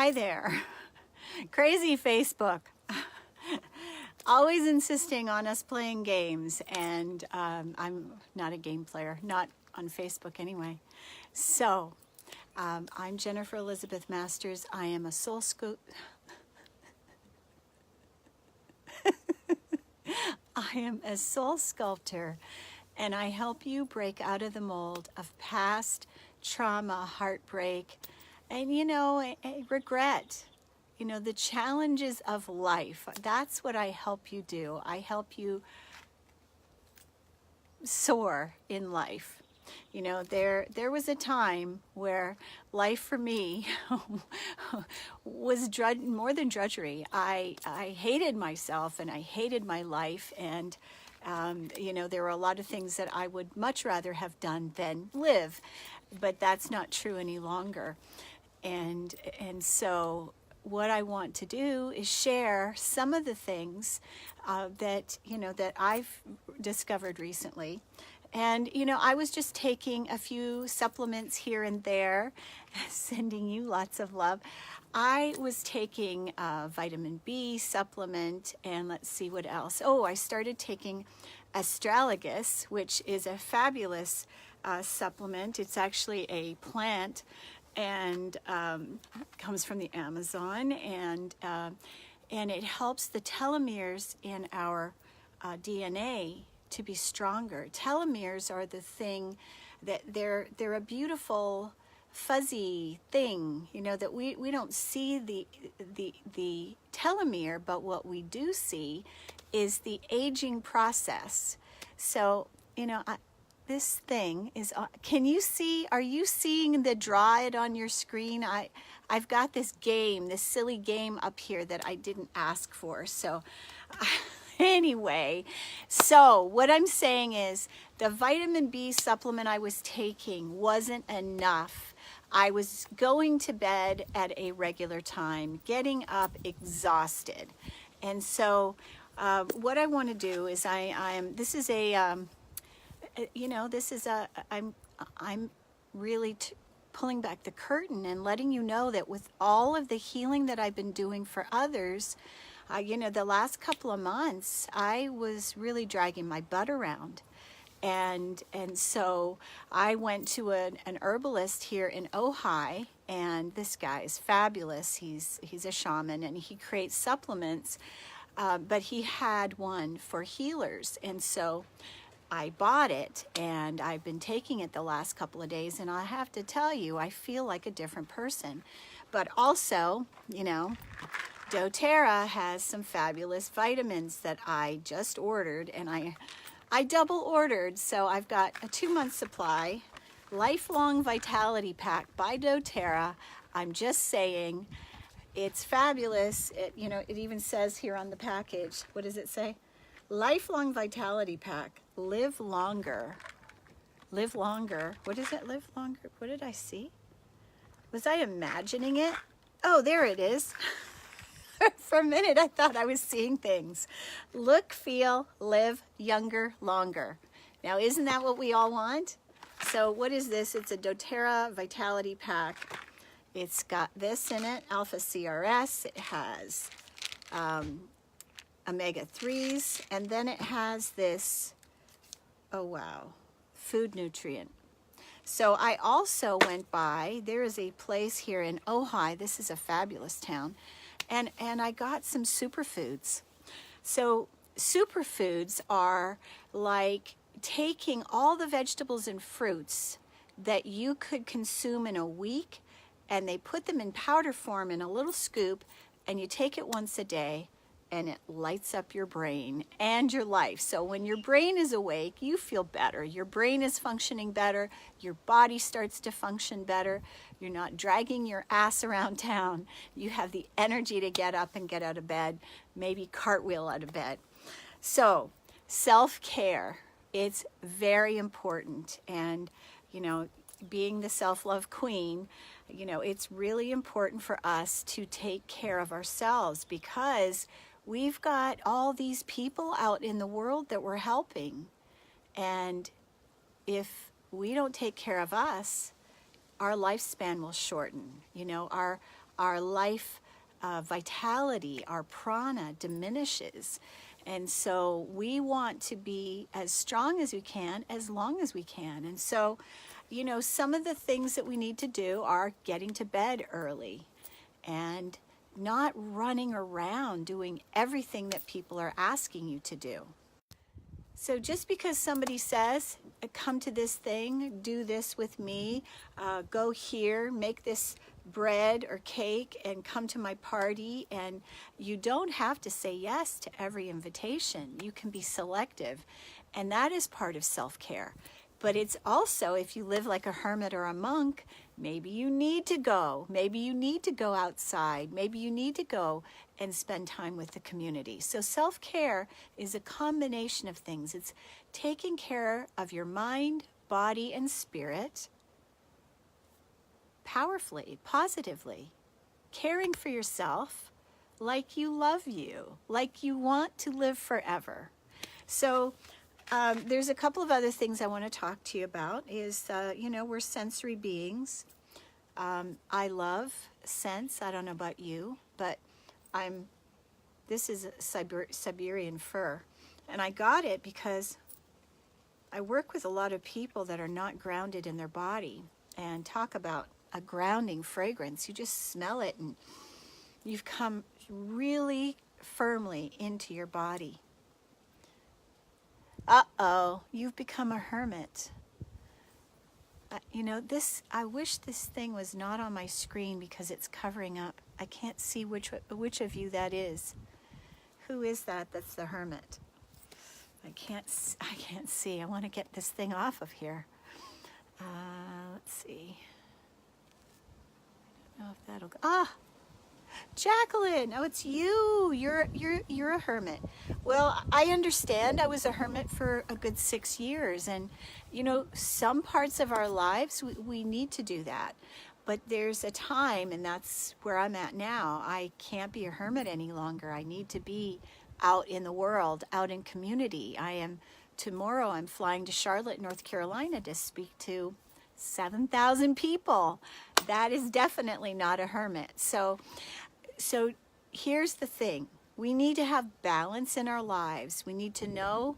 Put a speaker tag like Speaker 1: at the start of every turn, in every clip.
Speaker 1: Hi there. Crazy Facebook. Always insisting on us playing games, and I'm not a game player, not on Facebook anyway. So, I'm Jennifer Elizabeth Masters. I am a soul I am a soul sculptor, and I help you break out of the mold of past trauma, heartbreak, and regret. The challenges of life. That's what I help you do. I help you soar in life. There was a time where life for me was more than drudgery. I hated myself and I hated my life, and there were a lot of things that I would much rather have done than live, but that's not true any longer. And so what I want to do is share some of the things that I've discovered recently. And I was just taking a few supplements here and there, sending you lots of love. I was taking a vitamin B supplement, and let's see what else. Oh, I started taking astragalus, which is a fabulous supplement. It's actually a plant, and comes from the Amazon, and it helps the telomeres in our DNA to be stronger. Telomeres are the thing that they're a beautiful fuzzy thing, that we don't see the telomere, but what we do see is the aging process. So this thing is, can you see, are you seeing the draw it on your screen? I've got this silly game up here that I didn't ask for. So anyway, so what I'm saying is the vitamin B supplement I was taking wasn't enough. I was going to bed at a regular time, getting up exhausted. And so what I want to do is I'm really pulling back the curtain and letting you know that with all of the healing that I've been doing for others, the last couple of months, I was really dragging my butt around. And so I went to an herbalist here in Ojai, and this guy is fabulous. He's a shaman, and he creates supplements, but he had one for healers. And so I bought it, and I've been taking it the last couple of days, and I have to tell you, I feel like a different person. But also, DoTERRA has some fabulous vitamins that I just ordered, and I double ordered, so I've got a 2-month supply. Lifelong Vitality Pack by DoTERRA. I'm just saying, it's fabulous. It even says here on the package, what does it say? Lifelong Vitality Pack. Live longer. Live longer. What is it? Live longer. What did I see? Was I imagining it? Oh, there it is. For a minute, I thought I was seeing things. Look, feel, live younger, longer. Now, isn't that what we all want? So what is this? It's a doTERRA Vitality Pack. It's got this in it, Alpha CRS. It has omega-3s, and then it has this, oh wow, food nutrient. So I also went by, there is a place here in Ojai, this is a fabulous town, and I got some superfoods. So superfoods are like taking all the vegetables and fruits that you could consume in a week, and they put them in powder form in a little scoop, and you take it once a day, and it lights up your brain and your life. So when your brain is awake, you feel better. Your brain is functioning better. Your body starts to function better. You're not dragging your ass around town. You have the energy to get up and get out of bed, maybe cartwheel out of bed. So self-care, it's very important. And, being the self-love queen, it's really important for us to take care of ourselves, because we've got all these people out in the world that we're helping. And if we don't take care of us, our lifespan will shorten. our life vitality, our prana diminishes. And so we want to be as strong as we can, as long as we can. And so, you know, some of the things that we need to do are getting to bed early and not running around doing everything that people are asking you to do. So just because somebody says, come to this thing, do this with me, go here, make this bread or cake and come to my party, and you don't have to say yes to every invitation. You can be selective, and that is part of self-care. But it's also, if you live like a hermit or a monk, maybe you need to go. Maybe you need to go outside. Maybe you need to go and spend time with the community. So self-care is a combination of things. It's taking care of your mind, body, and spirit powerfully, positively, caring for yourself like you love you, like you want to live forever. So there's a couple of other things I want to talk to you about is, you know, we're sensory beings. I love scents. I don't know about you, but this is a Siberian fir. And I got it because I work with a lot of people that are not grounded in their body, and talk about a grounding fragrance. You just smell it and you've come really firmly into your body. Uh-oh, you've become a hermit. You know, I wish this thing was not on my screen because it's covering up. I can't see which of you that is. Who is that that's the hermit? I can't see. I want to get this thing off of here. Let's see. I don't know if that'll go. Ah! Jacqueline, oh, it's you. You're a hermit. Well, I understand. I was a hermit for a good 6 years, and you know, some parts of our lives we need to do that. But there's a time, and that's where I'm at now. I can't be a hermit any longer. I need to be out in the world, out in community. Tomorrow I'm flying to Charlotte, North Carolina to speak to 7,000 people. That is definitely not a hermit. So here's the thing. We need to have balance in our lives. We need to know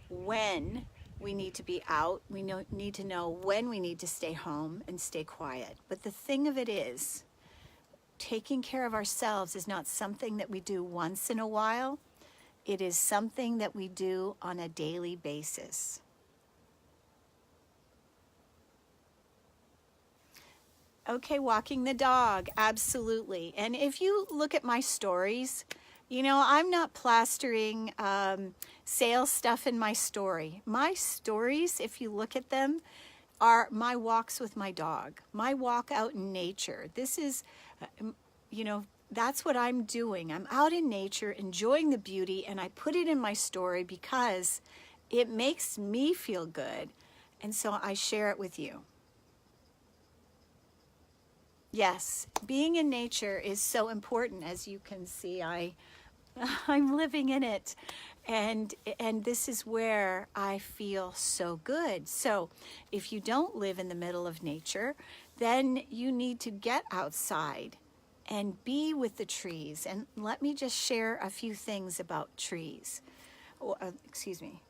Speaker 1: when we need to be out. We need to know when we need to stay home and stay quiet. But the thing of it is, taking care of ourselves is not something that we do once in a while. It is something that we do on a daily basis. Okay, walking the dog, absolutely. And if you look at my stories, you know, I'm not plastering sales stuff in my story. My stories, if you look at them, are my walks with my dog, my walk out in nature. This is, you know, that's what I'm doing. I'm out in nature, enjoying the beauty, and I put it in my story because it makes me feel good. And so I share it with you. Yes, being in nature is so important. As you can see, I'm living in it. And this is where I feel so good. So if you don't live in the middle of nature, then you need to get outside and be with the trees. And let me just share a few things about trees. Excuse me.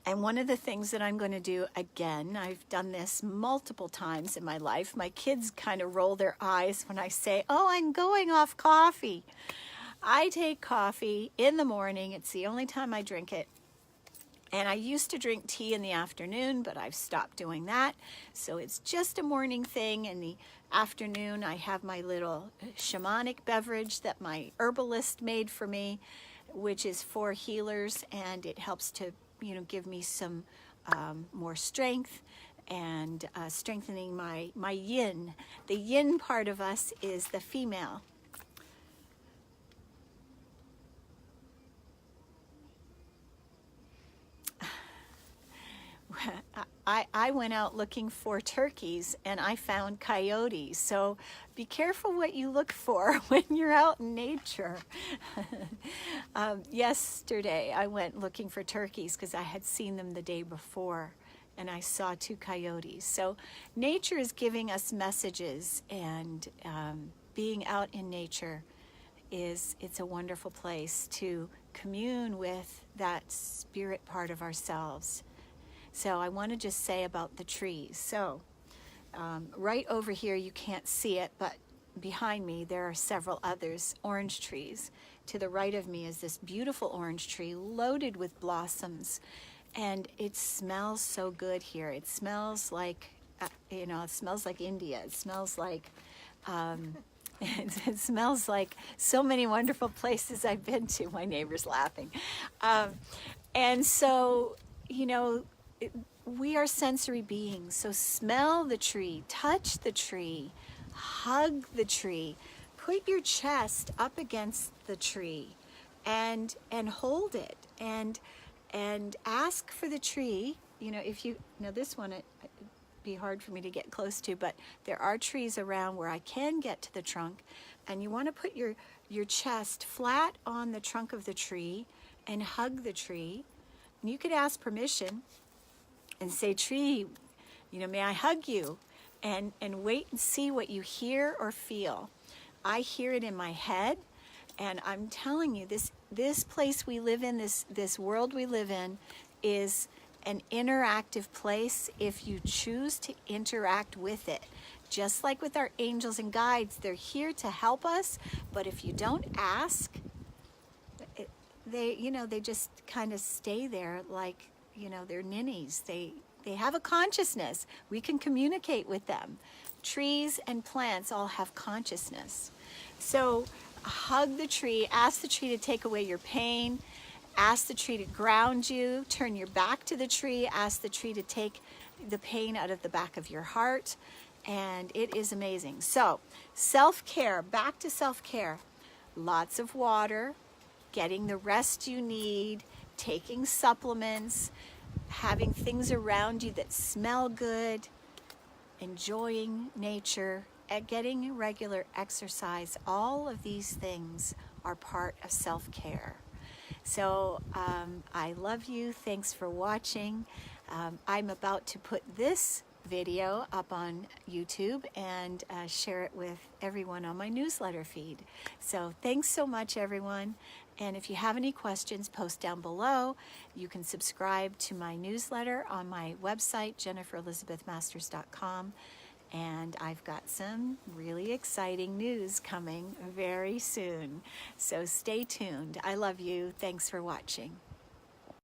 Speaker 1: And one of the things that I'm going to do again, I've done this multiple times in my life. My kids kind of roll their eyes when I say, oh, I'm going off coffee. I take coffee in the morning. It's the only time I drink it. And I used to drink tea in the afternoon, but I've stopped doing that. So it's just a morning thing. In the afternoon, I have my little shamanic beverage that my herbalist made for me, which is for healers, and it helps to, you know, give me some more strength and strengthening my yin. The yin part of us is the female. I went out looking for turkeys and I found coyotes. So be careful what you look for when you're out in nature. Yesterday I went looking for turkeys because I had seen them the day before. and I saw 2 coyotes. So nature is giving us messages, and being out in nature it's a wonderful place to commune with that spirit part of ourselves. So I want to just say about the trees. So right over here, you can't see it, but behind me there are several others, orange trees. To the right of me is this beautiful orange tree loaded with blossoms, and it smells so good here. It smells like, it smells like India. It smells like, it smells like so many wonderful places I've been to. My neighbor's laughing. And so, we are sensory beings. So smell the tree, touch the tree, hug the tree, put your chest up against the tree and hold it, and ask for the tree. If you know this one, it'd be hard for me to get close to, but there are trees around where I can get to the trunk, and you want to put your chest flat on the trunk of the tree and hug the tree. And you could ask permission and say, tree, may I hug you? And wait and see what you hear or feel. I hear it in my head, and I'm telling you, this place we live in, this world we live in, is an interactive place if you choose to interact with it. Just like with our angels and guides, they're here to help us, but if you don't ask, they just kind of stay there like, they're ninnies. They have a consciousness. We can communicate with them. Trees and plants all have consciousness. So hug the tree, ask the tree to take away your pain, ask the tree to ground you, turn your back to the tree, ask the tree to take the pain out of the back of your heart, and it is amazing. So self-care, back to self-care. Lots of water, getting the rest you need, taking supplements, having things around you that smell good, enjoying nature, getting regular exercise. All of these things are part of self-care. So I love you. Thanks for watching. I'm about to put this video up on YouTube and share it with everyone on my newsletter feed. So thanks so much, everyone. And if you have any questions, post down below. You can subscribe to my newsletter on my website, jenniferelizabethmasters.com. And I've got some really exciting news coming very soon. So stay tuned. I love you. Thanks for watching.